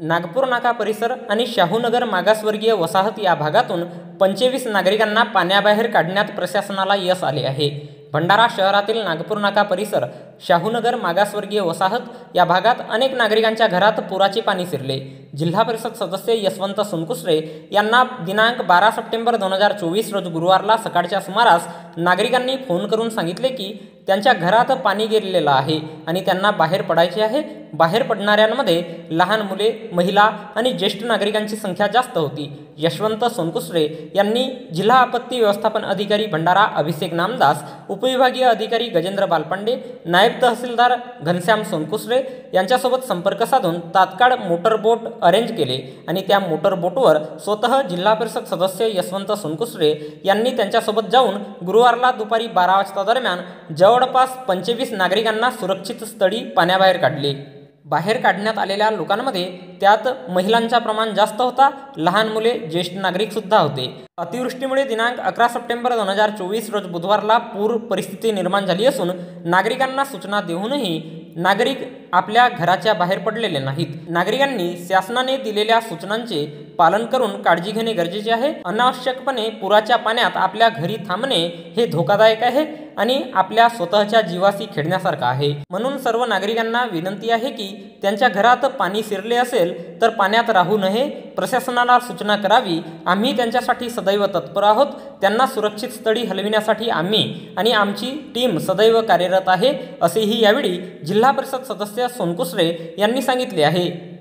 नागपूर नाका परिसर आणि शाहूनगर मागासवर्गीय वसाहत या भागातून 25 नागरिकांना पाण्याबाहेर काढण्यात प्रशासनाला यश आले आहे। भंडारा शहरातील नागपूर नाका परिसर, शाहूनगर मागासवर्गीय वसाहत या भागात अनेक नागरिकांच्या घरात पुराचे पाणी शिरले। जिल्हा परिषद सदस्य यशवंत सोनकुसरे यांना दिनांक 12 सप्टेंबर 2024 रोज गुरुवारला सकाळच्या सुमारास नागरिकांनी फोन करून सांगितले की त्यांच्या घरात पाणी गेलेलं आहे आणि त्यांना बाहेर पडायचे आहे। बाहेर पडणाऱ्यांमध्ये लहान मुले, महिला आणि ज्येष्ठ नागरिकांची संख्या जास्त होती। यशवंत सोनकुसरे यांनी जिल्हा आपत्ती व्यवस्थापन अधिकारी भंडारा अभिषेक नामदास, उपविभागीय अधिकारी गजेंद्र बालपांडे, नायब तहसीलदार घनश्याम सोनकुसरे यांच्यासोबत संपर्क साधून तात्काळ मोटर बोट अरेंज केले आणि त्या मोटर बोटवर स्वतः जिल्हा परिषद सदस्य यशवंत सोनकुसरे यांनी त्यांच्यासोबत जाऊन गुरुवारला दुपारी 12 वाजता दरम्यान जवळपास 25 नागरिकांना सुरक्षित स्थळी पाण्याबाहेर काढले। बाहेर काढण्यात आलेल्या लोकांमध्ये त्यात महिलांचा प्रमाण जास्त होता, लहान मुले, ज्येष्ठ नागरिक सुद्धा होते। अतिवृष्टीमुळे दिनांक 11 सप्टेंबर 2024 रोज बुधवारला पूर परिस्थिती निर्माण झाली असून नागरिकांना सूचना देऊनही नागरिक आपल्या घराच्या बाहेर पडलेले नाहीत। नागरिकांनी शासनाने दिलेल्या सूचनांचे पालन करून काळजी घेणे गरजेचे आहे। अनावश्यकपणे पुराच्या पाण्यात आपल्या घरी थांबणे हे धोकादायक आहे आणि आपल्या स्वतःच्या जीवाशी खेळण्यासारखं आहे। म्हणून सर्व नागरिकांना विनंती आहे की त्यांच्या घरात पाणी शिरले असेल तर पाण्यात राहू नये, प्रशासनाला सूचना करावी। आम्ही त्यांच्यासाठी सदैव तत्पर आहोत। त्यांना सुरक्षित स्थळी हलविण्यासाठी आम्ही आणि आमची टीम सदैव कार्यरत आहे, असेही यावेळी जिल्हा परिषद सदस्य सोनकुसरे यांनी सांगितले आहे।